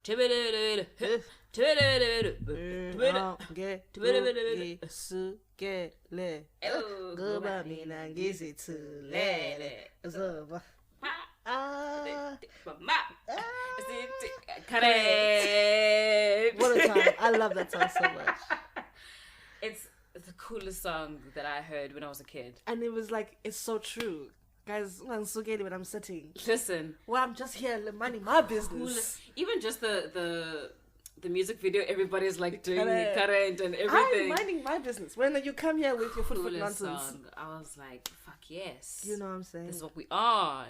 What a time. I love that song so much. It's the coolest song that I heard when I was a kid. And it was like, it's so true. Guys, I'm so gay when I'm sitting. Listen. Well, I'm just here minding my business. Even just the music video, everybody's like doing current and everything. I'm minding my business. When you come here with your foot nonsense. Song. I was like, fuck yes. You know what I'm saying? This is what we on.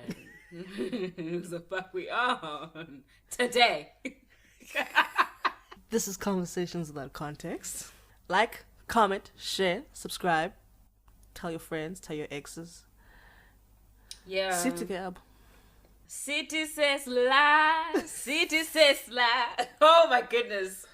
This is the fuck we on. Today. This is Conversations Without Context. Like, comment, share, subscribe. Tell your friends, tell your exes. Yeah. Sit together. City says lie. City says lie. Oh my goodness.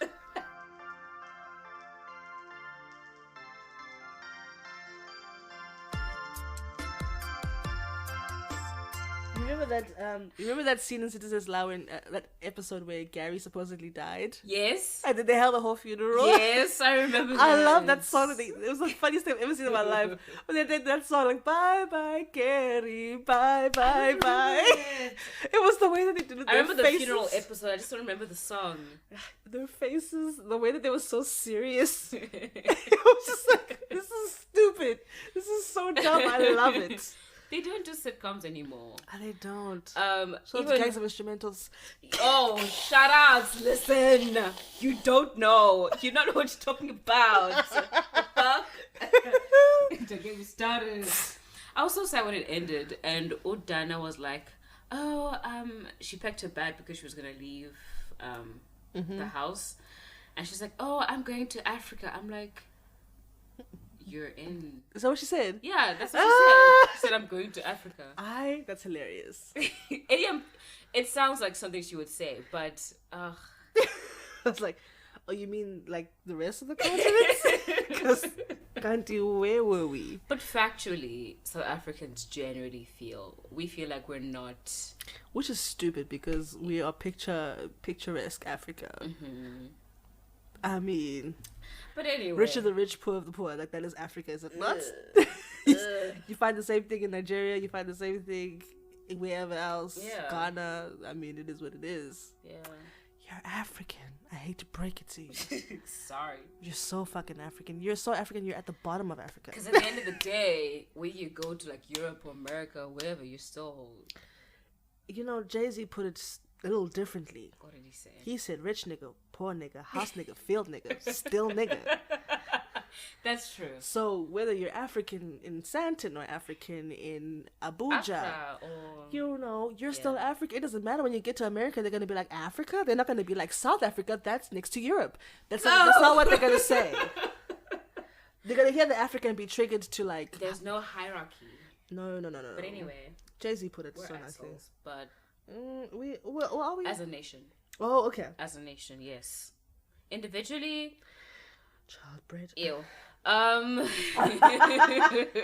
Remember that scene in Citizens Law in that episode where Gary supposedly died? Yes. And then they held the whole funeral? Yes, I remember that. I love that song. It was the funniest thing I've ever seen in my life. When they did that song, like, bye bye Gary, bye bye bye. It was the way that they did it. I remember the funeral episode, I just don't remember the song. Their faces, the way that they were so serious. It was just like, this is stupid. This is so dumb. I love it. They don't do sitcoms anymore. They don't. So even gangs of instrumentals. Oh, shout outs. Listen, you don't know. You don't know what you're talking about. The fuck? Don't get me started. I was so sad when it ended, and Udana was like, "Oh, she packed her bag because she was gonna leave the house, and she's like, "Oh, I'm going to Africa." I'm like, "You're in." Is that what she said? Yeah, that's what she said. She said, "I'm going to Africa." That's hilarious. It sounds like something she would say, but I was like, oh, you mean like the rest of the continent? Because, can't you, where were we? But factually, South Africans generally feel like we're not. Which is stupid because we are picturesque Africa. Mm-hmm. I mean, but anyway, rich of the rich, poor of the poor. Like, that is Africa, is it not? You find the same thing in Nigeria. You find the same thing wherever else. Yeah. Ghana. I mean, it is what it is. Yeah. You're African. I hate to break it to you. Sorry. You're so fucking African. You're so African. You're at the bottom of Africa. Because at the end of the day, when you go to like Europe or America or wherever, you're still. You know, Jay-Z put it a little differently. What did he say? He said, "Rich nigga, poor nigga, house nigga, field nigga, still nigga." That's true. So whether you're African in Santon or African in Abuja, you're still African. It doesn't matter when you get to America. They're gonna be like Africa. They're not gonna be like South Africa. That's next to Europe. That's not what they're gonna say. They're gonna hear the African and be triggered to like. There's no hierarchy. No. But anyway, Jay-Z put it we're so nicely. But are we? As a nation. Oh, okay. As a nation, yes. Individually. Childbred. Ew.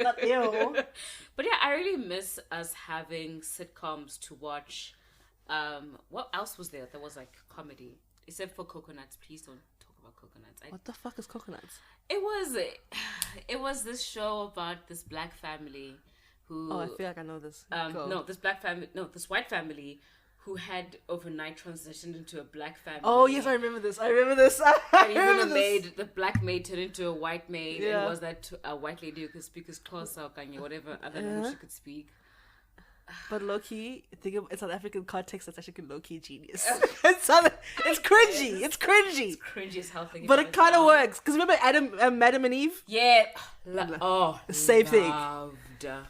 Not ew. But yeah, I really miss us having sitcoms to watch. What else was there? There was like comedy. Except for Coconuts. Please don't talk about Coconuts. What the fuck is Coconuts? It was this show about this black family who. Oh, I feel like I know this. This white family who had overnight transitioned into a black family. Oh yes, I remember this. And even the black maid turned into a white maid, and was that a white lady who could speak as Xhosa or Kanye, whatever other language she could speak. But low key, think of in South African context, that's actually low key genius. It's cringy. It's cringy. It's cringy as hell. But it kind of works. Because remember Madam and Eve? Yeah. Same thing. Loved.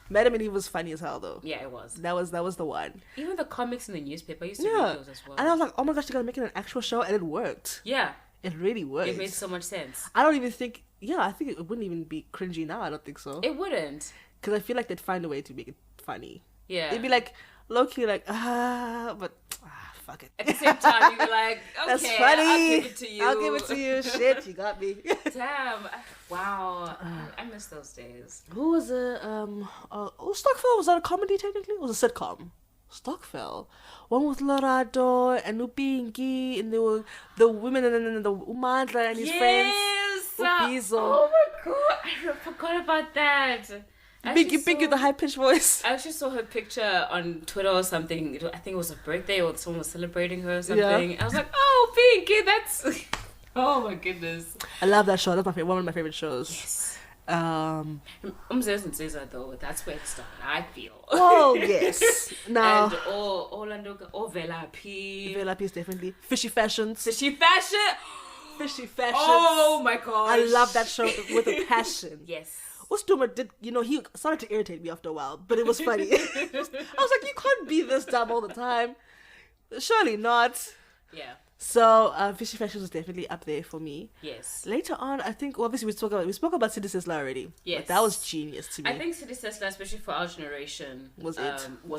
Madam and Eve was funny as hell though. Yeah, it was. That was the one. Even the comics in the newspaper, I used to read those as well. And I was like, oh my gosh, they're gonna make it an actual show, and it worked. Yeah. It really worked. It made so much sense. I don't even think. Yeah, I think it wouldn't even be cringy now. I don't think so. It wouldn't. Because I feel like they'd find a way to make it funny. Yeah. They'd be like low key like but Fuck it. At the same time, you were like, okay, that's funny. I'll give it to you. I'll give it to you. Shit, you got me. Damn. Wow. I miss those days. Who was it? Stockfell, was that a comedy technically? It was a sitcom. Stockfell. One with Lorado and Upinki, and they were the women, and then the Umandla and his friends. Ubizo. Oh my god, I forgot about that. Pinky, the high pitched voice. I actually saw her picture on Twitter or something. I think it was her birthday or someone was celebrating her or something. Yeah. I was like, oh, Pinky, that's... Oh my goodness. I love that show. That's one of my favorite shows. Yes. Umzez and though, that's where it started, I feel. Oh, yes. Now. And Orlando, Vela P. Vela P is definitely. Fishy Fashions. Fishy Fashion. Oh my god. I love that show with a passion. Yes. Ustumar did, he started to irritate me after a while, but it was funny. I was like, you can't be this dumb all the time. Surely not. Yeah. So, Fishy Fashions was definitely up there for me. Yes. Later on, I think, obviously, we spoke about City Sizzler already. Yes. But that was genius to me. I think City Sizzler, especially for our generation, was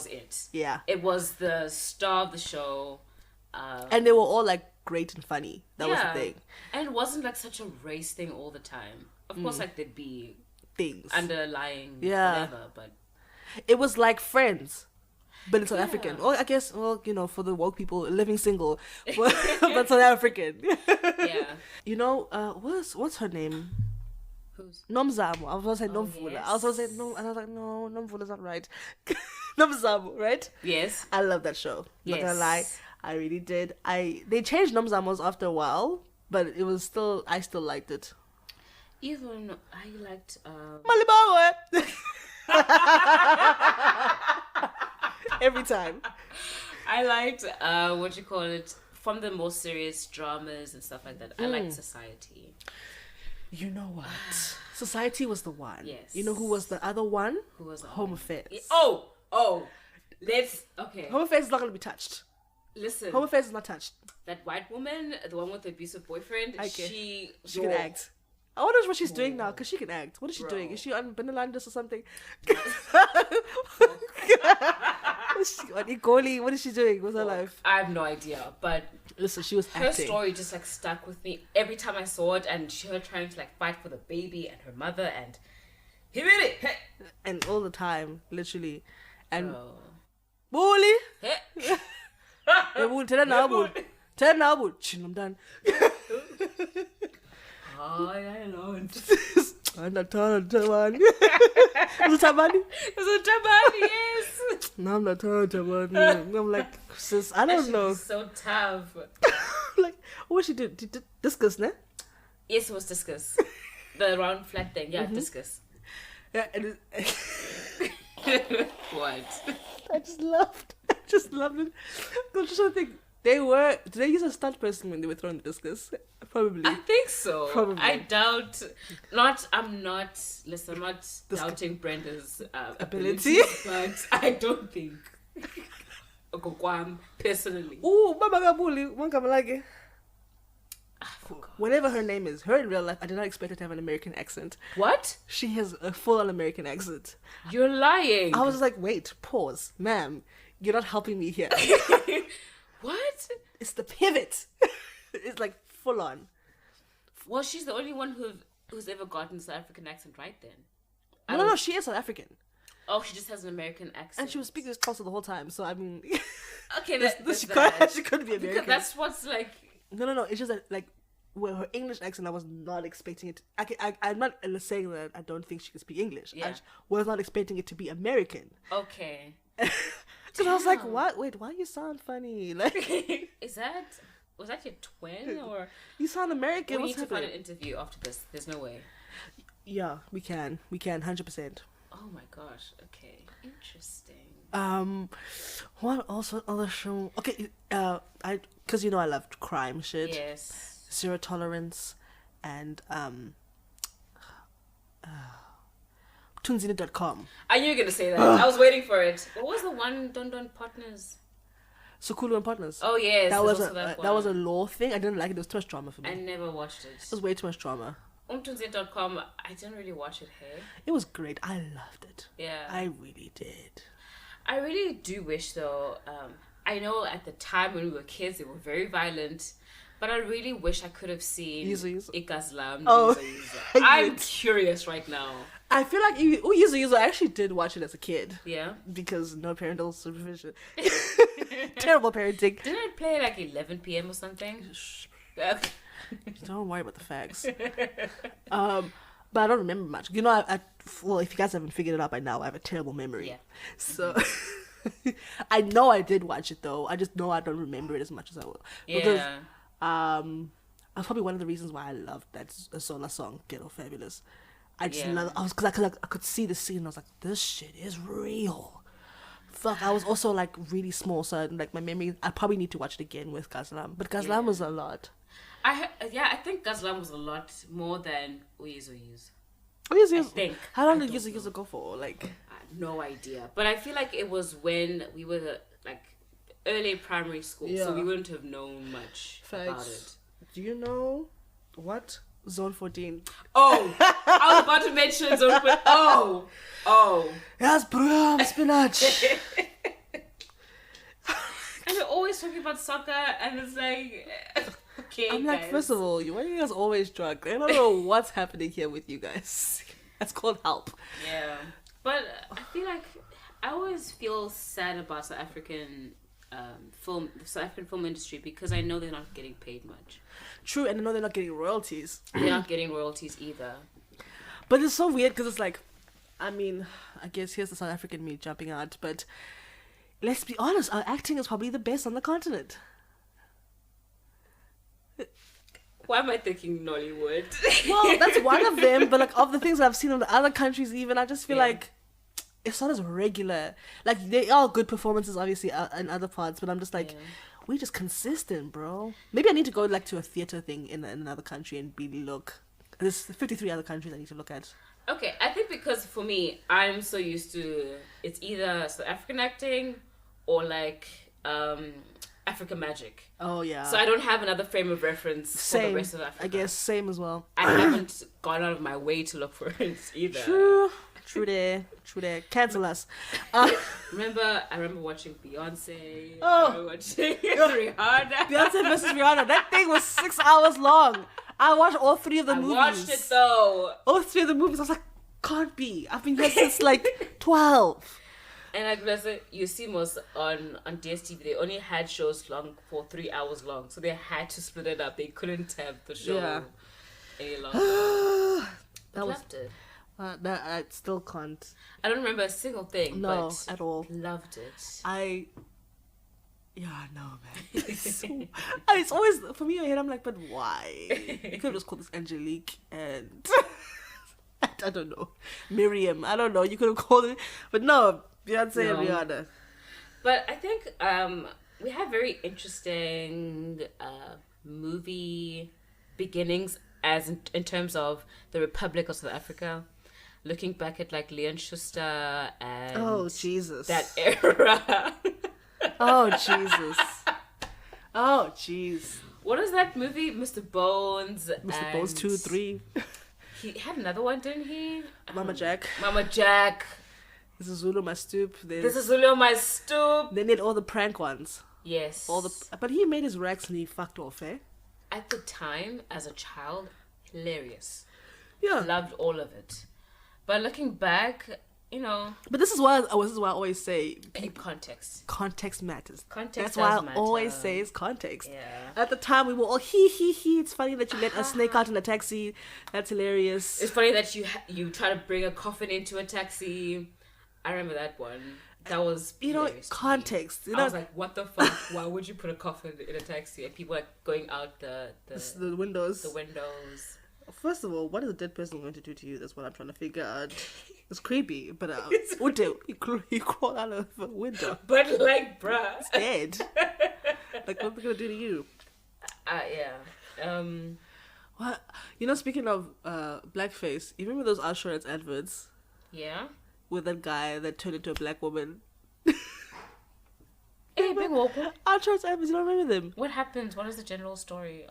it. Yeah. It was the star of the show. And they were all, like, great and funny. That was the thing. And it wasn't, like, such a race thing all the time. Of course, like, there'd be... things. Underlying whatever, but... It was like Friends. But it's South African. Well, I guess, for the woke people, living single, but South African. Yeah. What's her name? Who's? Nomzamo. I was going to say Nomvula. Yes. I was going to say no, and I was like, no, Nomvula's not right. Nomzamo, right? Yes. I love that show. Not gonna lie, I really did. They changed Nomzamos after a while, but it was still, I still liked it. Even I liked Malibawe. Every time. I liked from the more serious dramas and stuff like that. I liked Society. You know what? Society was the one. Yes. You know who was the other one? Who was the Home Affairs. Home Affairs is not going to be touched. Listen. Home Affairs is not touched. That white woman, the one with the abusive boyfriend, she can act. I wonder what she's doing now, because she can act. What is she doing? Is she on Benelandes or something? On Igoli? What is she doing with her life? I have no idea, but listen, she was her acting. story just like stuck with me every time I saw it, and her trying to like fight for the baby and her mother, and he made it, and all the time, literally, and bully. Tell now, I'm done. I'm not Tabani. Was it Tabani? Yes. No, I'm not Tabani. I'm like, sis, I don't know. So tough. Like, what she did? Did discus, ne? Yes, it was discus. The round flat thing, yeah, discus. Yeah, and what? I just loved it. I'm just trying to think. Did they use a stunt person when they were throwing the discus? Probably. I think so. Probably. I doubt. I'm not doubting Brenda's ability, but I don't think. Personally. Ooh, Mama Gabuli, one Kamalage. Whatever her name is, her in real life, I did not expect her to have an American accent. What? She has a full-on American accent. You're lying. I was like, wait, pause. Ma'am, you're not helping me here. What? It's the pivot. It's like full on. Well, she's the only one who's ever gotten the South African accent right then. No, she is South African. Oh, she just has an American accent. And she was speaking this closer the whole time, so I mean... Okay, she couldn't be American. Because that's what's like... No, it's just that, like, with her English accent, I was not expecting it... I'm not saying that I don't think she can speak English. Yeah. I was not expecting it to be American. Okay. Because I was like, what? Wait, why you sound funny? Like, was that your twin or? You sound American. We need to find an interview after this. There's no way. Yeah, we can 100%. Oh my gosh. Okay, interesting. What also other show? Okay, because I loved crime shit. Yes. Zero Tolerance, and Tunzina.com. I knew you were gonna say that. I was waiting for it. What was the one? Don Partners. Sukulu and Partners. Oh yes, that was a law thing. I didn't like it. It was too much drama for me. I never watched it. It was way too much drama. Tunzina.com. I didn't really watch it. Hey. It was great. I loved it. Yeah. I really did. I really do wish though. I know at the time when we were kids, they were very violent. But I really wish I could have seen Ikazlam. Oh, I'm curious right now. I feel like Yuzu, I actually did watch it as a kid. Yeah. Because no parental supervision. Terrible parenting. Didn't it play like 11 p.m. or something? Don't worry about the facts. But I don't remember much. You know, well, if you guys haven't figured it out by now, I have a terrible memory. Yeah. So I know I did watch it though. I just know I don't remember it as much as I will. Yeah. Because that's probably one of the reasons why I loved that Zola song, Ghetto Fabulous. I just love. Because I could see the scene. I was like, this shit is real. Fuck. I was also like really small, so like my memory. I probably need to watch it again with Gazlam. But Gazlam was a lot. I think Gazlam was a lot more than Uyuz. I think. How long did Uyuz go for? Like, I have no idea. But I feel like it was when we were like early primary school, so we wouldn't have known much about it. Do you know what Zone 14? Oh, I was about to mention Zone 14. Oh. Yes, bro, spinach. And we're always talking about soccer, and it's like, okay, I'm like, guys. first of all, why are you guys always drunk? I don't know what's happening here with you guys. That's called help. Yeah, but I feel like I always feel sad about South African film industry because I know they're not getting paid much. True, and I know they're not getting royalties. They're not getting royalties either. But it's so weird because it's like, I mean, I guess here's the South African me jumping out, but let's be honest, our acting is probably the best on the continent. Why am I thinking Nollywood? Well, that's one of them, but like of the things that I've seen in the other countries even, I just feel like it's not as regular. Like, they are good performances, obviously, in other parts, but I'm just like, we're just consistent, bro. Maybe I need to go like to a theatre thing in another country and really look. There's 53 other countries I need to look at. Okay, I think because for me, I'm so used to it's either South African acting or like African magic. Oh yeah. So I don't have another frame of reference for the rest of Africa. I guess same as well. I haven't gone out of my way to look for it either. True there. Cancel us. I remember watching Beyonce. I remember watching Rihanna. Beyonce versus Rihanna. That thing was 6 hours long. I watched all three of the movies. I watched it though. All three of the movies. I was like, can't be. I've been here since like 12. And like you see most on DSTV, they only had shows long for 3 hours long, so they had to split it up. They couldn't have the show any longer. I loved it. I still can't. I don't remember a single thing. No, but at all. Loved it. Yeah, no, man. It's always, for me in my head, I'm like, but why? You could have just called this Angelique and I don't know, Miriam. I don't know. You could have called it, but no, Beyonce and Rihanna. But I think we have very interesting movie beginnings as in terms of the Republic of South Africa. Looking back at like Leon Schuster and that era. Oh Jesus. Oh jeez. What is that movie? Mr. Bones. Mr. Bones 2, 3. He had another one, didn't he? Mama Jack. This is Zulu My Stoop. This is Zulu My Stoop. They did all the prank ones. Yes. But he made his racks and he fucked off, eh? At the time, as a child, hilarious. Yeah. Loved all of it. But looking back, you know. But this is why I always say context. Context matters. Context. That's why I always say is context. Yeah. At the time, we were all he. It's funny that you let a snake out in a taxi. That's hilarious. It's funny that you try to bring a coffin into a taxi. I remember that one. That was context. I was like, what the fuck? Why would you put a coffin in a taxi? And people like going out the windows. The windows. First of all, what is a dead person going to do to you? That's what I'm trying to figure out. It's creepy, but he crawled out of a window. But like, bruh, it's dead. Like, what's it gonna do to you? Yeah. What? Speaking of blackface, you remember those Assurance adverts? Yeah. With that guy that turned into a black woman. Hey, big whoop. Assurance adverts. You don't remember them? What happened? What is the general story?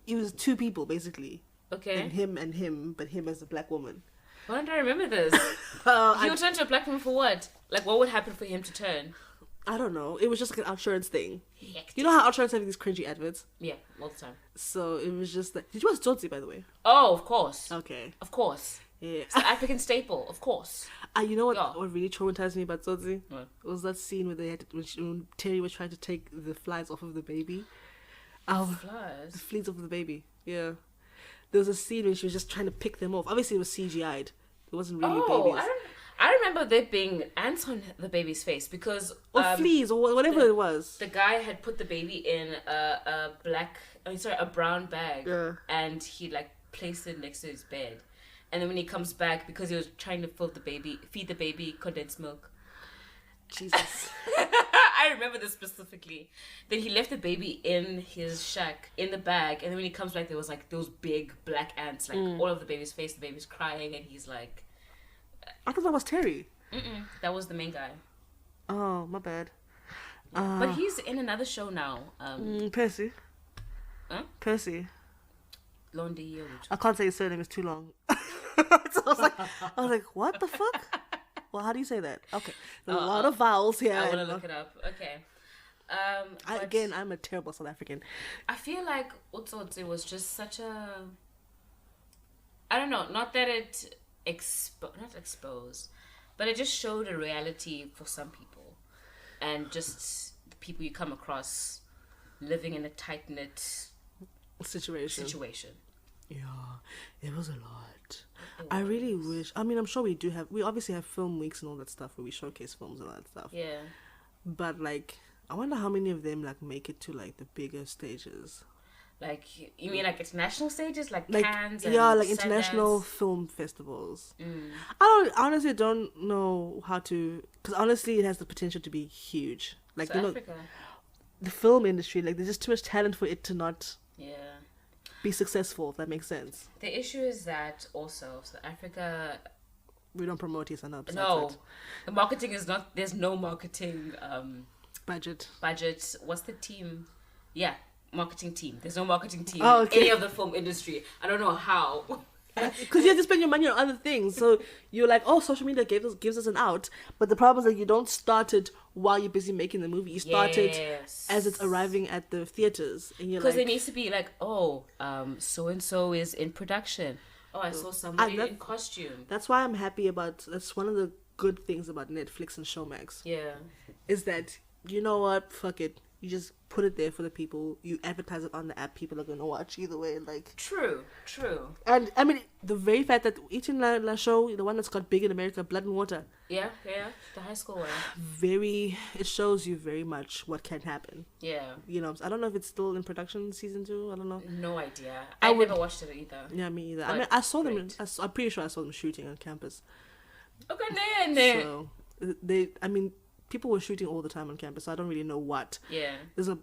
It was two people basically. Okay. And him, but him as a black woman. Why don't I remember this? He would turn to a black woman for what? Like, what would happen for him to turn? I don't know. It was just like an outsurance thing. Hectic. You know how outsurance have these cringy adverts? Yeah, all the time. So it was just like... Did you watch Tsotsi, by the way? Oh, of course. Okay. Of course. Yeah. It's the African staple, of course. You know what really traumatized me about Tsotsi? What? Was that scene where they had when Terry was trying to take the flies off of the baby. Flies? The fleas off of the baby. Yeah. There was a scene when she was just trying to pick them off. Obviously, it was CGI'd. It wasn't really babies. I remember there being ants on the baby's face because... Or fleas, or whatever it was. The guy had put the baby in a brown bag. Yeah. And he, like, placed it next to his bed. And then when he comes back, because he was trying to feed the baby condensed milk. Jesus. I remember this specifically. Then he left the baby in his shack, in the bag. And then when he comes back, there was, like, those big black ants, like, all over the baby's face. The baby's crying, and he's like... I thought that was Terry. That was the main guy. Oh, my bad. But he's in another show now. Percy. Huh? Percy. Londi. I can't say his surname, it's too long. So I was like, what the fuck? Well, how do you say that? Okay. There's a lot of vowels here. I want to look it up. Okay. I'm a terrible South African. I feel like Utsotsi was just such a... I don't know. Not that it... not exposed, but it just showed a reality for some people, and just the people you come across living in a tight-knit situation. Yeah, it was a lot. I really wish. I mean, I'm sure we obviously have film weeks and all that stuff where we showcase films and all that stuff. Yeah. But like, I wonder how many of them like make it to like the bigger stages. Like, you mean like international stages, like Cannes and like Sundance? international film festivals. I honestly don't know how to, because honestly it has the potential to be huge. Like, South Africa. The film industry, like there's just too much talent for it to not be successful, if that makes sense. The issue is that also South Africa, we don't promote it enough. No, the marketing is not, there's no marketing budget. What's the team? Yeah, marketing team. There's no marketing team in any of the film industry. I don't know how. Because you have to spend your money on other things. So you're like, oh, social media gives us an out. But the problem is that you don't start it while you're busy making the movie. You start it as it's arriving at the theaters. And you're like... Because it needs to be like, so-and-so is in production. Oh, I saw somebody in costume. That's why I'm happy about... That's one of the good things about Netflix and Showmax. Yeah. Is that, you know what? Fuck it. You just put it there for the people. You advertise it on the app. People are going to watch either way. Like, True. And, I mean, the very fact that each in la show, the one that's got big in America, Blood and Water. Yeah. The high school one. It shows you very much what can happen. Yeah. You know, I don't know if it's still in production season 2. I don't know. No idea. I never watched it either. Yeah, me either. I mean, I saw them. I'm pretty sure I saw them shooting on campus. Okay, so, people were shooting all the time on campus, so I don't really know what. Yeah. There's a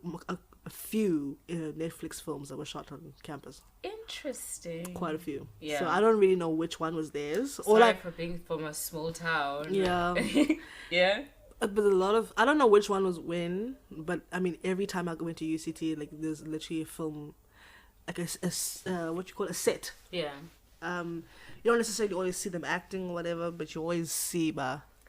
few Netflix films that were shot on campus. Interesting. Quite a few. Yeah. So I don't really know which one was theirs. Sorry for being from a small town. Yeah. Yeah. But a lot of... I don't know which one was when, but I mean, every time I went to UCT, like, there's literally a film, like a set. Yeah. You don't necessarily always see them acting or whatever, but you always see,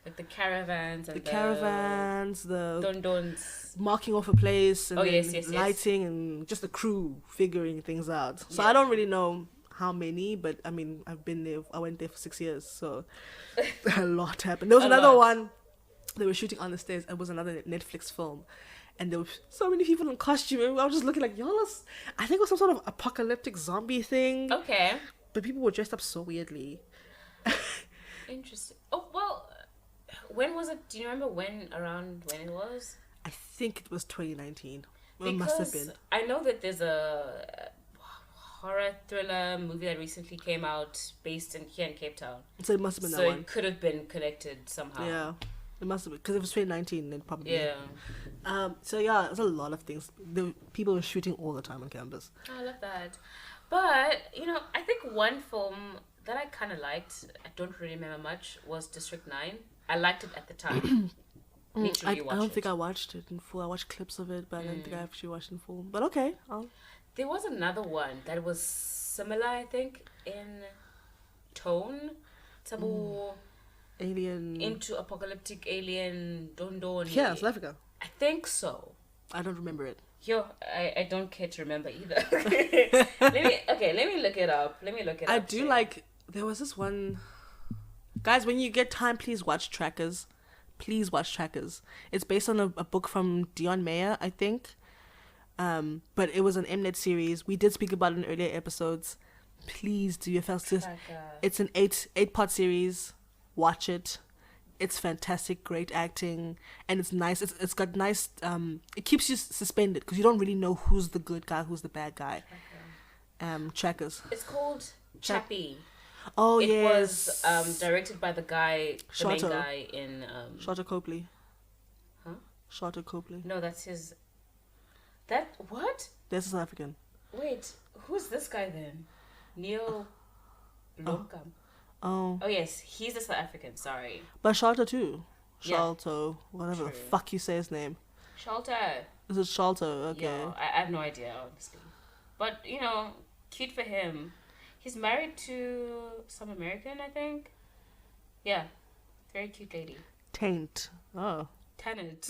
like the caravans and the dons marking off a place and yes. lighting and just the crew figuring things out. So I don't really know how many, but I mean, I've been there. I went there for 6 years, so a lot happened. There was another one they were shooting on the stairs. It was another Netflix film, and there were so many people in costume. And I was just looking like, y'all. I think it was some sort of apocalyptic zombie thing. Okay, but people were dressed up so weirdly. Interesting. Oh well. When was it? Do you remember when it was? I think it was 2019. It must have been. I know that there's a horror thriller movie that recently came out based here in Cape Town. So it must have been that one. So it could have been connected somehow. Yeah, it must have been because it was 2019. Then probably. Yeah. So yeah, there's a lot of things. People were shooting all the time on campus. Oh, I love that. But I think one film that I kind of liked, I don't really remember much, was District 9. I liked it at the time. I don't think I watched it in full. I watched clips of it, but I don't think I actually watched it in full. But okay. There was another one that was similar, I think, in tone. Tabu alien. Into apocalyptic alien. Don. Yeah, South Africa. I think so. I don't remember it. I don't care to remember either. Let me look it up. I do like, there was this one, guys, when you get time, please watch Trackers. Please watch Trackers. It's based on a book from Dion Mayer, I think. But it was an Mnet series. We did speak about it in earlier episodes. Please do yourself. It's an 8-part series. Watch it. It's fantastic, great acting, and it's nice. It's got nice. It keeps you suspended because you don't really know who's the good guy, who's the bad guy. Trackers. It's called Chappie. Oh, it yes. was directed by the main guy in Sharter Copley. Huh? Sharter Copley. No, that's his. That what? That's South African. Wait, who's this guy then? Neil Blomkamp. Oh. Oh yes, he's a South African. Sorry. But Sharter too. Yeah. Shalto, whatever the fuck you say his name. Shalto. Is it Shalto? Okay. Yeah, I have no idea honestly, but cute for him. He's married to some American, I think. Yeah, very cute lady. Taint. Oh. Tennant.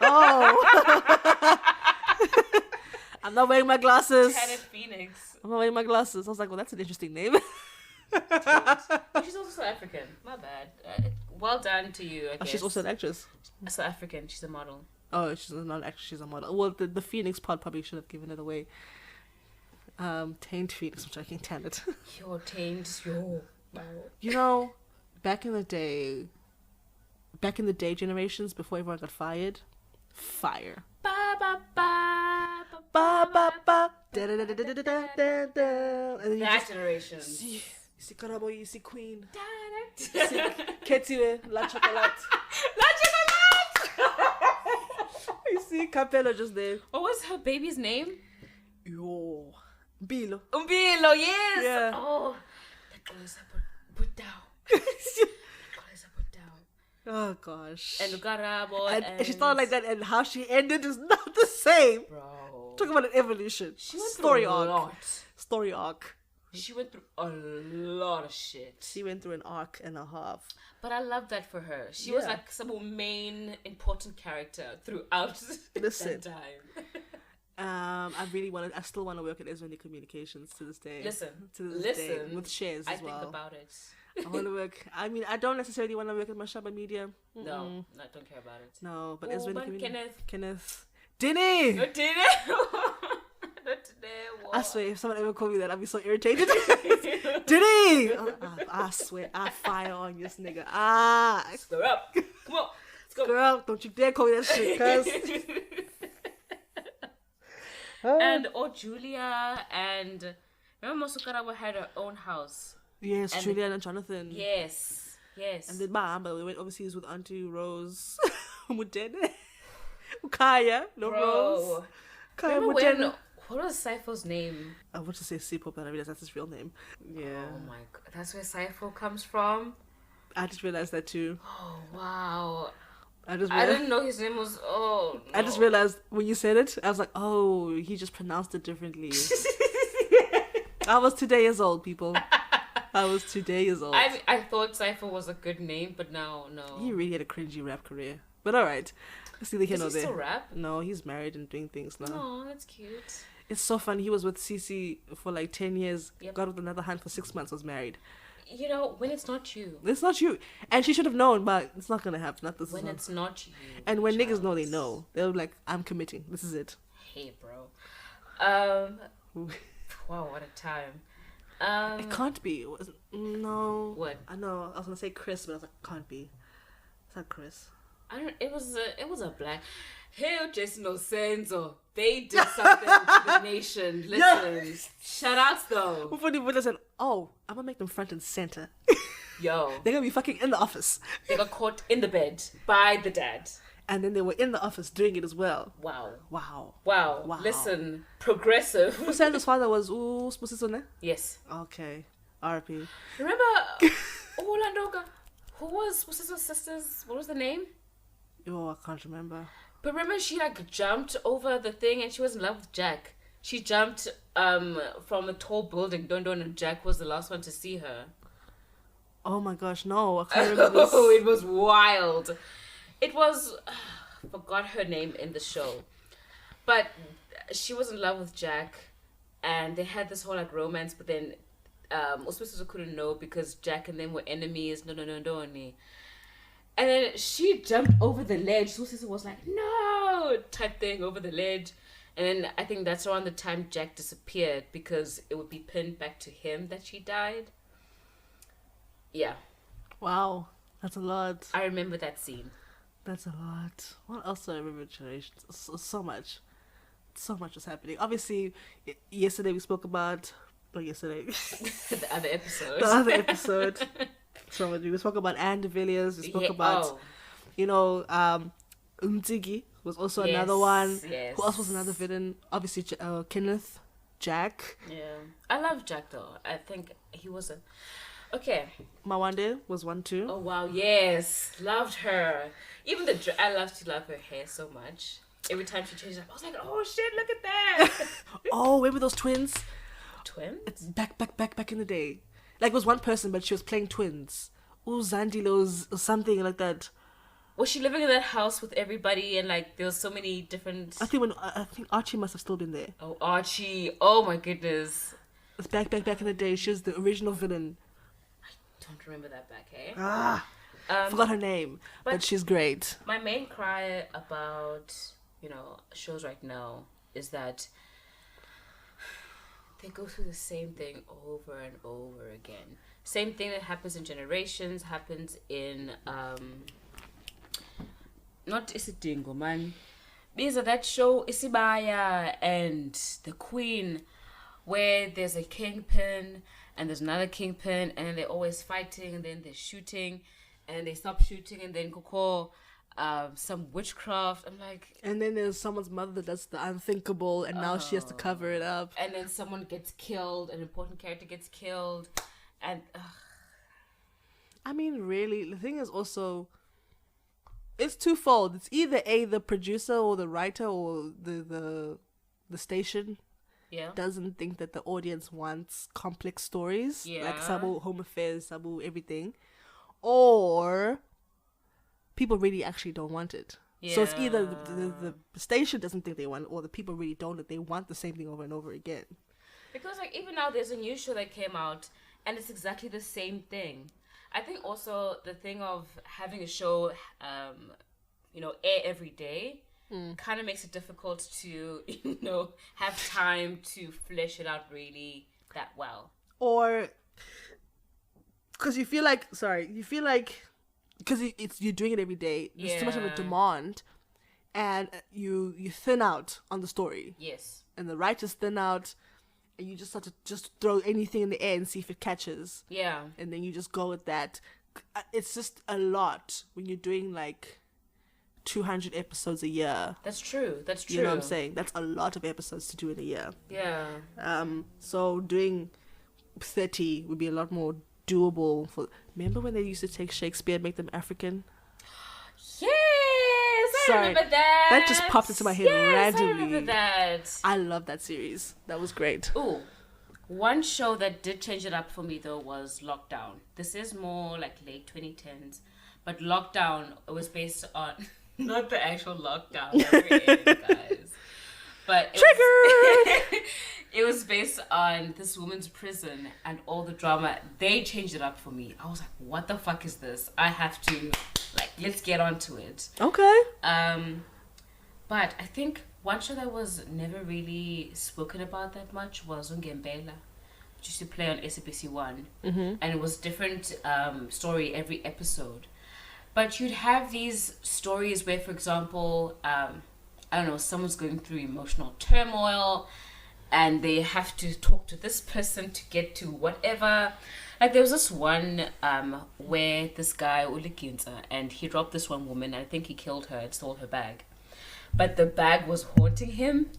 Oh. I'm not wearing my glasses. Tennant Phoenix. I'm not wearing my glasses. I was like, well, that's an interesting name. She's also South African. My bad. Well done to you, I guess. She's also an actress. South African. She's a model. Oh, she's not an actress. She's a model. Well, the Phoenix part probably should have given it away. Taint Phoenix, which I can tan it. Your taint, your... back in the day generations, before everyone got fired, fire. Ba ba ba Ba ba ba da da da da da da da da. That generation. You see Karabo, you see Queen. You see Ketiwe, La Chocolate. La Chocolate! You see Capello just there. What was her baby's name? Yo. Umbilo, yes! Yeah. Oh, that girl is put down. That girl is put down. Oh gosh. And Garabo and she started like that, and how she ended is not the same. Bro. Talk about an evolution. She went Story through a arc. lot. Story arc. She went through a lot of shit. She went through an arc and a half. But I love that for her. She was like some main important character throughout that time. I still want to work at Eswini Communications to this day. Listen, with shares as well. I think about it. I want to work. I mean, I don't necessarily want to work at Mashaba Media. No, I don't care about it. No, but Eswini Communications. Kenneth. Dinny! Not today. I swear, if someone ever called me that, I'd be so irritated. Dinny! I swear, I fire on this nigga. Stir up. Come on. Let's go. Girl, don't you dare call me that shit, cuz. And Julia and remember Masukara had her own house. Yes, and Julia and Jonathan. Yes. And then but we went overseas with Auntie Rose. Mudene. Kaya, no Rose. Kaya Mudene. What was Saifo's name? I want to say Sipo, but I realized that's his real name. Yeah. Oh my god, that's where Saifo comes from? I just realized that too. Oh wow. I didn't know his name was. No. I just realized when you said it, I was like, oh, he just pronounced it differently. I was 2 years old, people. I was 2 years old. I thought Cypher was a good name, but now, no. He really had a cringy rap career. But alright. Let's see the Does he still rap? No, he's married and doing things now. Oh, that's cute. It's so funny. He was with Cece for like 10 years. Yep. Got with another hand for 6 months, was married. When it's not you. It's not you. And she should have known, but it's not going to happen. When it's not you. And when niggas know, they know. They're like, I'm committing. This is it. Hey, bro. Wow, what a time. It can't be. No. What? I know. I was going to say Chris, but I was like, can't be. It's not Chris. It was a black. Hell, just no sense. They did something to the nation. Listen, shout outs though. When said, "Oh, I'm gonna make them front and center." Yo, they're gonna be fucking in the office. They got caught in the bed by the dad, and then they were in the office doing it as well. Wow. Listen, progressive. Who said his father was Smusisone? Yes. Okay. RP. Remember Olandoga? Who was Smusisone's sisters? What was the name? Oh, I can't remember. But remember, she jumped over the thing, and she was in love with Jack. She jumped from a tall building, and Jack was the last one to see her. Oh my gosh, no, I can't remember this. Oh, it was wild. It was forgot her name in the show, but she was in love with Jack, and they had this whole like romance. But then, Usibusiso couldn't know because Jack and them were enemies. No. And then she jumped over the ledge. Usibusiso was like, no, type thing over the ledge. And then I think that's around the time Jack disappeared because it would be pinned back to him that she died. Yeah. Wow, that's a lot. I remember that scene. That's a lot. What else do I remember? Generations. So much. So much was happening. Obviously, yesterday we spoke about... Not yesterday. The other episode. The other episode. So we spoke about Anne de Villiers. We spoke about, Umtigi was also another one. Yes. Who else was another villain? Obviously, Kenneth, Jack. Yeah. I love Jack, though. I think he was a... Okay. Mawande was one too. Oh, wow. Yes. Loved her. Even I love her hair so much. Every time she changed up, I was like, oh, shit, look at that. Oh, remember those twins? Twins? It's back in the day. Like, it was one person, but she was playing twins. Zandilos or something like that. Was she living in that house with everybody and, like, there was so many different... I think Archie must have still been there. Oh, Archie. Oh, my goodness. It's back in the day. She was the original villain. I don't remember that back, eh? Forgot her name, but she's great. My main cry about, shows right now is that they go through the same thing over and over again. Same thing that happens in Generations happens in not Isidingo, man. These are that show Isibaya and the Queen, where there's a kingpin and there's another kingpin and they're always fighting and then they're shooting and they stop shooting and then Coco some witchcraft. I'm like... And then there's someone's mother that does the unthinkable and now she has to cover it up. And then someone gets killed, an important character gets killed. And... I mean, really, the thing is also... It's twofold. It's either the producer or the writer or the station doesn't think that the audience wants complex stories. Like Sabu Home Affairs, Sabu everything. Or... people really actually don't want it. Yeah. So it's either the station doesn't think they want it, or the people really don't, that they want the same thing over and over again. Because like even now there's a new show that came out and it's exactly the same thing. I think also the thing of having a show, air every day kind of makes it difficult to, have time to flesh it out really that well. Or, because you feel like, because you're doing it every day, there's too much of a demand, and you thin out on the story. Yes. And the writers thin out, and you just start to just throw anything in the air and see if it catches. Yeah. And then you just go with that. It's just a lot when you're doing like 200 episodes a year. That's true. You know what I'm saying? That's a lot of episodes to do in a year. Yeah. So doing 30 would be a lot more doable. Remember when they used to take Shakespeare and make them African? Yes, I remember that. That just popped into my head randomly. I remember that. I love that series. That was great. Ooh, one show that did change it up for me though was Lockdown. This is more like late 2010s, but Lockdown was based on not the actual lockdown that we're in, guys, but it was based on this woman's prison and all the drama. They changed it up for me. I was like, what the fuck is this? I have to, let's get onto it. Okay. But I think one show that was never really spoken about that much was Ungembela, which used to play on SABC 1. Mm-hmm. And it was different story every episode. But you'd have these stories where, for example, I don't know, someone's going through emotional turmoil and they have to talk to this person to get to whatever. Like there was this one where this guy, Ulikinza, and he dropped this one woman, and I think he killed her and stole her bag. But the bag was haunting him.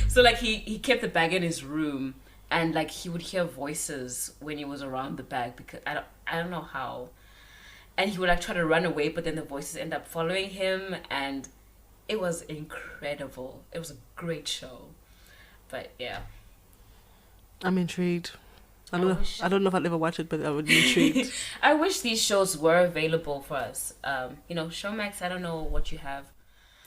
So like he kept the bag in his room, and like he would hear voices when he was around the bag, because I don't know how. And he would like try to run away, but then the voices end up following him, and it was incredible. It was a great show. But yeah. I'm intrigued. I don't know. I don't know if I'll ever watch it, but I would be intrigued. I wish these shows were available for us. Showmax. I don't know what you have.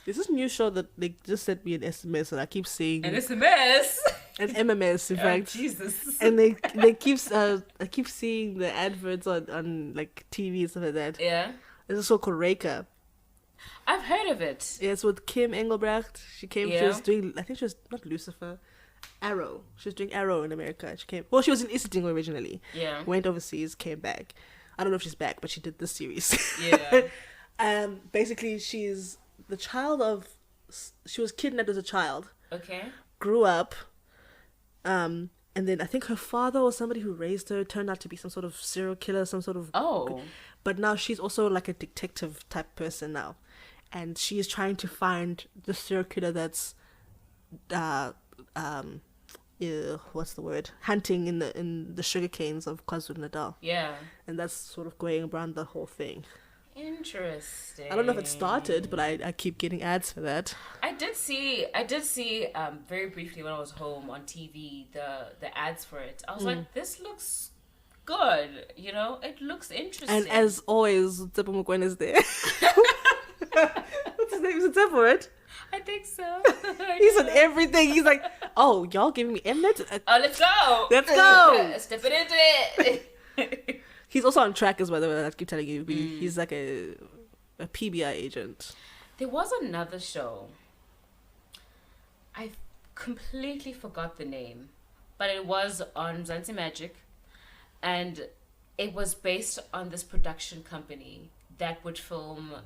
There's this new show that they just sent me an SMS, and I keep seeing an SMS, an MMS, in fact. Jesus. And they keep I keep seeing the adverts on like TV and stuff like that. Yeah. There's a show called Reka. I've heard of it. Yeah, it's with Kim Engelbrecht. She came. Yeah. She was doing. I think she was not Lucifer. Arrow. She was doing Arrow in America. She came. Well, she was in Isidingo originally. Yeah. Went overseas, came back. I don't know if she's back, but she did this series. Yeah. Basically, she's the child of. She was kidnapped as a child. Okay. Grew up. And then I think her father or somebody who raised her turned out to be some sort of serial killer, some sort of. Oh. But now she's also like a detective type person now, and she is trying to find the serial killer that's. What's the word? Hunting in the sugar canes of KwaZulu-Natal. Yeah. And that's sort of going around the whole thing. Interesting. I don't know if it started, but I keep getting ads for that. I did see very briefly when I was home on TV the ads for it. I was like, this looks good, it looks interesting. And as always, Tsepo Mokoena is there. What's his name? Is it Tsepo, right? I think so. He's on everything. He's like, oh, y'all giving me Mnet? Oh, let's go. Let's go. Stepping into it. He's also on track as well. I keep telling you. He's like a PBI agent. There was another show. I completely forgot the name. But it was on Mzansi Magic. And it was based on this production company that would film...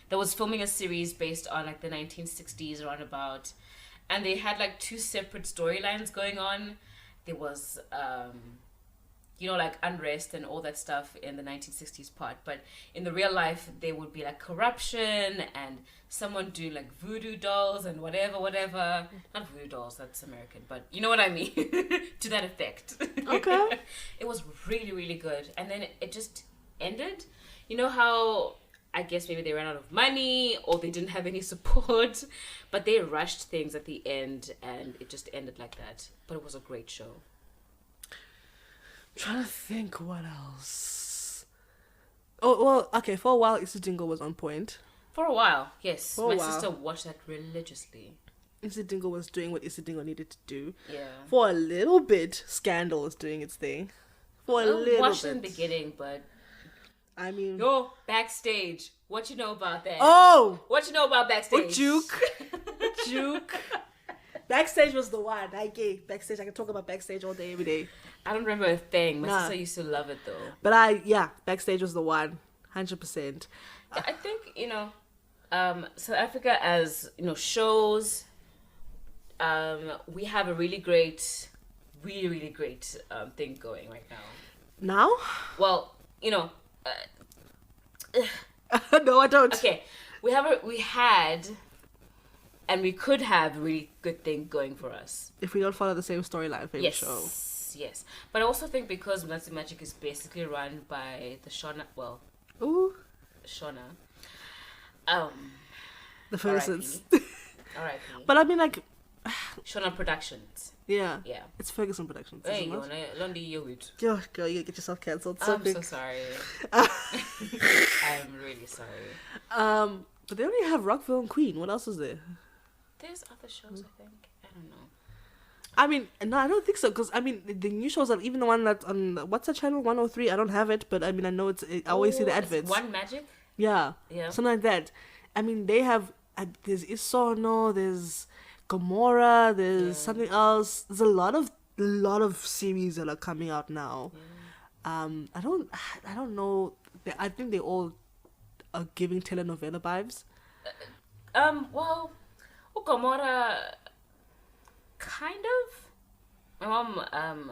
that was filming a series based on like the 1960s around about, and they had like two separate storylines going on. There was like unrest and all that stuff in the 1960s part, but in the real life there would be like corruption and someone do like voodoo dolls and whatever, not voodoo dolls, that's American, but you know what I mean. To that effect. Okay. It was really, really good, and then it just ended. You know how I guess maybe they ran out of money or they didn't have any support, but they rushed things at the end and it just ended like that. But it was a great show. I'm trying to think what else. Oh, well, okay, for a while Isidingo was on point. For a while, yes. My sister watched that religiously. Isidingo was doing what Isidingo needed to do. Yeah. For a little bit, Scandal was doing its thing. For a little bit. I watched it in the beginning, but... I mean... Yo, Backstage. What you know about that? Oh! What you know about Backstage? Juke. Backstage was the one. Backstage. I can talk about Backstage all day, every day. I don't remember a thing. My sister used to love it, though. But Backstage was the one. 100%. I think, South Africa as, shows, we have a really great thing going right now. Now? Well, no, I don't. Okay, we had, and we could have a really good thing going for us if we don't follow the same storyline for the show. Yes, but I also think because Mzansi Magic is basically run by the Shona. The Fergusons. R.I.P. But I mean, like, Shona Productions. Yeah. It's Ferguson Productions. Hey, Londi, yo, girl, you get yourself cancelled. I'm so sorry. I'm really sorry. But they only have Rockville and Queen. What else is there? There's other shows, I think. I don't know. I mean, no, I don't think so. Because, I mean, the new shows are even the one that's on, what's that channel? 103? I don't have it, but I mean, I know I always see the adverts. One Magic? Yeah. Something like that. I mean, they have, there's Isono, there's Gomorrah, there's something else. There's a lot of series that are coming out now. I don't know. I think they all are giving telenovela vibes. Well, Gomorrah, kind of. My mom,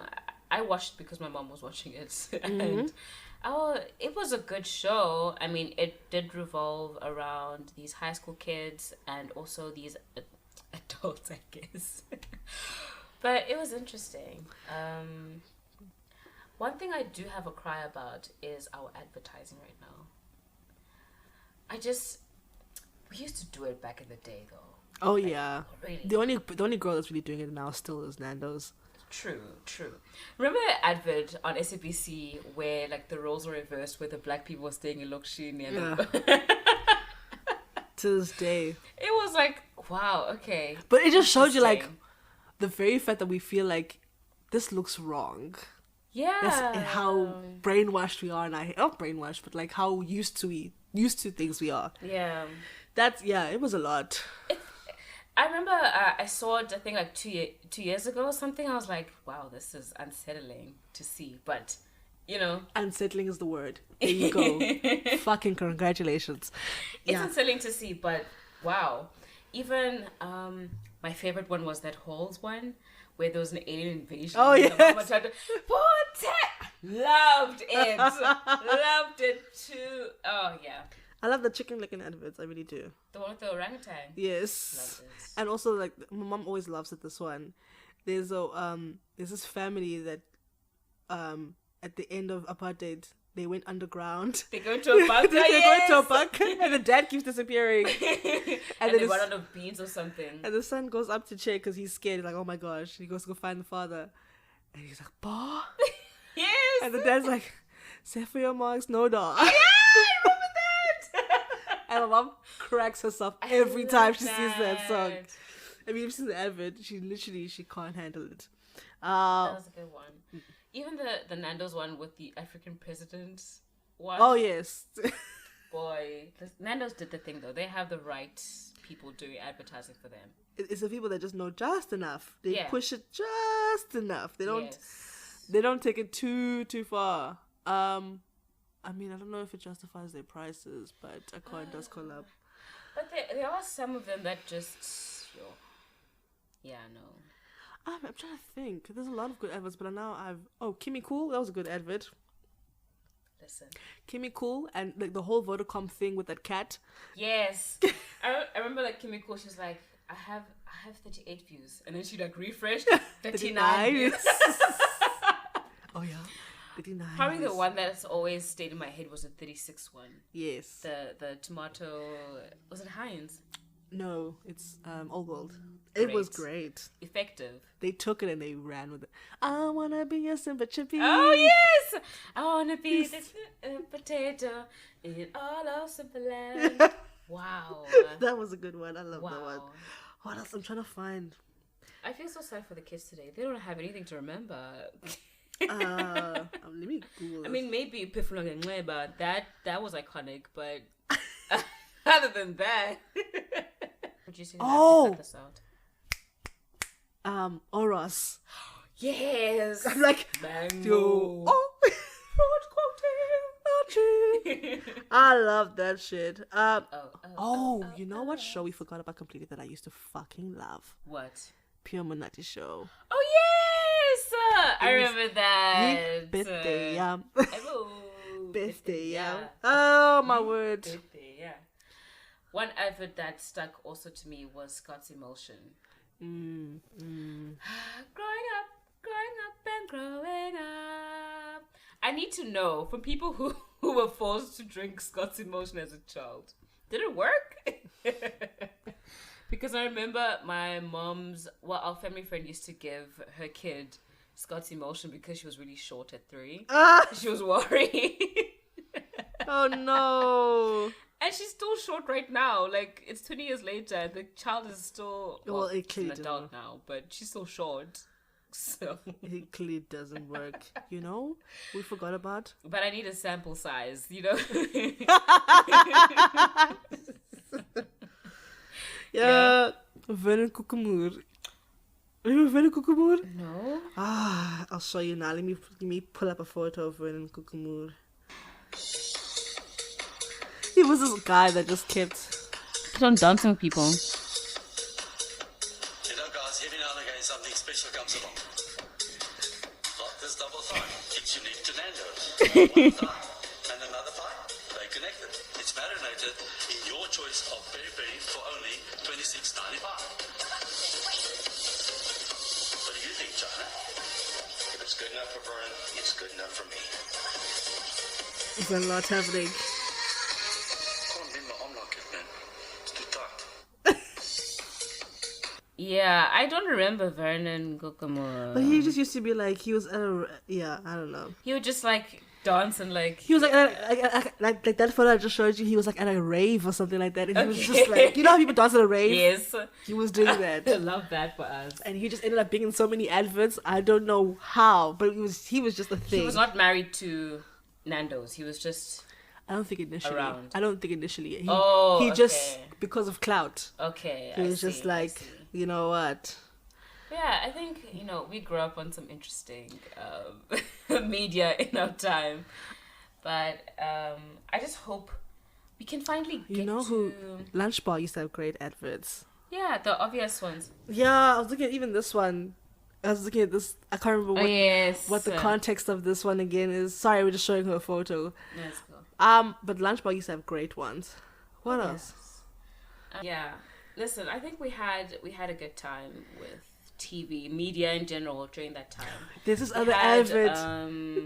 I watched because my mom was watching it, and it was a good show. I mean, it did revolve around these high school kids and also these adults, I guess. But it was interesting. One thing I do have a cry about is our advertising right now. We used to do it back in the day, though. Oh, yeah. Really? The only girl that's really doing it now still is Nando's. True. Remember the advert on SABC where like the roles were reversed, where the black people were staying in Lokshini and to this day. It was like, wow, okay. But it just showed you like the very fact that we feel like this looks wrong. Yeah. That's how brainwashed we are, and not brainwashed, but like how used to things we are. Yeah. It was a lot. I remember I saw it, I think like 2 years ago or something. I was like, wow, this is unsettling to see. But, you know. Unsettling is the word. There you go. Fucking congratulations. It's unsettling to see, but wow. Even my favorite one was that Halls one, where there was an alien invasion. Oh, yes. Loved it. Loved it too. Oh, yeah. I love the chicken licking adverts. I really do. The one with the orangutan. Yes. And also, like, my mom always laughs at this one. There's this family that at the end of apartheid, they went underground. They go to a bunker. They go to a bunker, and the dad keeps disappearing. and then they run out of beans or something. And the son goes up to check because he's scared. He's like, oh my gosh. He goes to go find the father. And he's like, "Pa?" Yes. And the dad's like, "Say for your marks, no dog." Yeah, I remember that. And my mom cracks herself every time she sees that song. I mean, if she's in the advert, she can't handle it. That was a good one. Even the Nando's one with the African president one. Oh, yes. Boy, Nando's did the thing, though. They have the right people doing advertising for them. It's the people that just know just enough. They push it just enough. They don't take it too far. I mean, I don't know if it justifies their prices, but Accord does collab. But there are some of them that just... Yeah, no. I'm trying to think. There's a lot of good adverts, but now Kimmy Cool. That was a good advert. Listen. Kimmy Cool and like the whole Vodacom thing with that cat. Yes. I remember like Kimmy Cool, she was like, I have 38 views. And then she like refreshed 39 views. Oh yeah. 39. Probably the one that's always stayed in my head was the 36 one. Yes. The tomato, was it Heinz? No, it's Old World. It was great. Effective. They took it and they ran with it. I wanna be a simple chippy. Oh yes! I wanna be this potato in all of simple land. Wow. That was a good one. I love that one. What else? I'm trying to find. I feel so sad for the kids today. They don't have anything to remember. Let me Google this. I mean, maybe Pifulong, but that was iconic. But other than that, would you say that I have to cut this out? Oros. Yes. I'm like, mango. I love that shit. You know what show we forgot about completely that I used to fucking love? What? Pure Monati Show. Oh yes, I remember that. Birthday, birthday, yeah. Oh my word. Birthday, yeah. One advert that stuck also to me was Scott's Emulsion. Growing up. I need to know from people who were forced to drink Scott's Emulsion as a child. Did it work? Because I remember my our family friend used to give her kid Scott's Emulsion because she was really short at 3. She was worried. Oh no. And she's still short right now. Like, it's 20 years later. The child is still... Well, it's an adult now, but she's still short. So... It clearly doesn't work, you know? We forgot about... But I need a sample size, you know? Yeah. Vernon Kukumur. Remember Vernon Kukumur? No. I'll show you now. Let me pull up a photo of Vernon Kukumur. He was this guy that just kept on dancing with people. You know, guys, every now and again something special comes along. Like this double thigh, it's unique to Nando's. One thigh and another thigh, they connected. It's marinated in your choice of peri-peri for only $26.95. What do you think, China? If it's good enough for Vern, it's good enough for me. There's a lot happening. Yeah, I don't remember Vernon Kokomo. But he just used to be like, he was at a, I don't know. He would just like dance and like... He was like, like that photo I just showed you, he was like at a rave or something like that. And he was just like, you know how people dance at a rave? Yes. He was doing that. I love that for us. And he just ended up being in so many adverts. I don't know how, but he was just a thing. He was not married to Nando's. He was just... I don't think initially. Around. I don't think initially. He just, because of clout. Okay, He was just like, you know what? Yeah, I think, we grew up on some interesting media in our time. But I just hope we can finally get who Lunch Bar used to have great adverts. Yeah, the obvious ones. Yeah, I was looking at even this one. I was looking at this. I can't remember what the context of this one again is. Sorry, we're just showing her a photo. Let's go. But Lunch Bar used to have great ones. What else? Yeah. Listen, I think we had a good time with TV, media in general during that time. There's this other advert.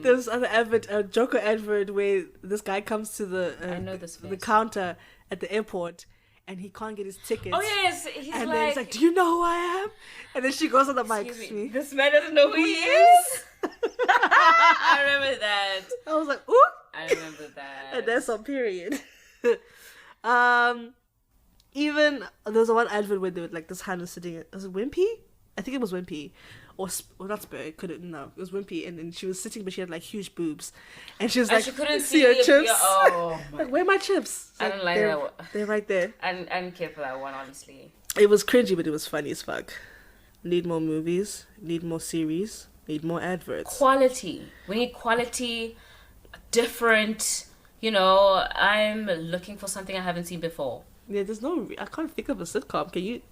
There's this other advert, a Joker advert where this guy comes to the counter at the airport and he can't get his tickets. Oh yes, then he's like, "Do you know who I am?" And then she goes on the mic. Excuse me. This man doesn't know who he is. I remember that. I was like, "Ooh." I remember that. And that's on period. Even there's one advert where they were like this hand was sitting. Was it Wimpy? I think it was Wimpy, or not Spur. It was Wimpy, and then she was sitting, but she had like huge boobs, and she was like, she couldn't see her chips. Oh, like, where are my chips? I don't like that. They're right there. I didn't care for that one, honestly. It was cringy, but it was funny as fuck. Need more movies. Need more series. Need more adverts. Quality. We need quality. Different. I'm looking for something I haven't seen before. Yeah, I can't think of a sitcom. Can you?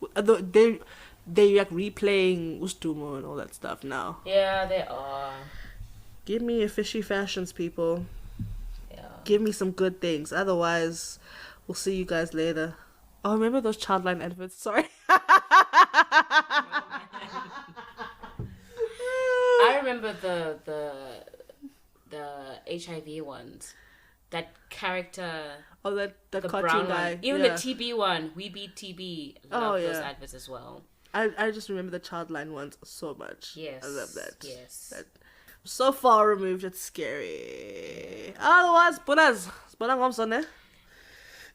They're like replaying Ustumo and all that stuff now. Yeah, they are. Give me a fishy fashions, people. Yeah. Give me some good things. Otherwise, we'll see you guys later. Oh, remember those Childline adverts? Sorry. I remember the HIV ones. That character. Oh, that the cartoon guy. One. Even the TB one. We beat TB. Love those adverts as well. I just remember the Childline ones so much. Yes. I love that. Yes. So far removed, it's scary. Otherwise,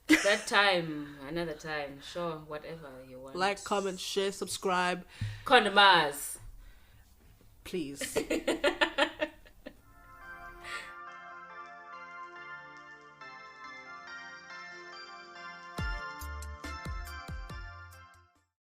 that time, another time. Sure, whatever you want. Like, comment, share, subscribe. Condomas. Please.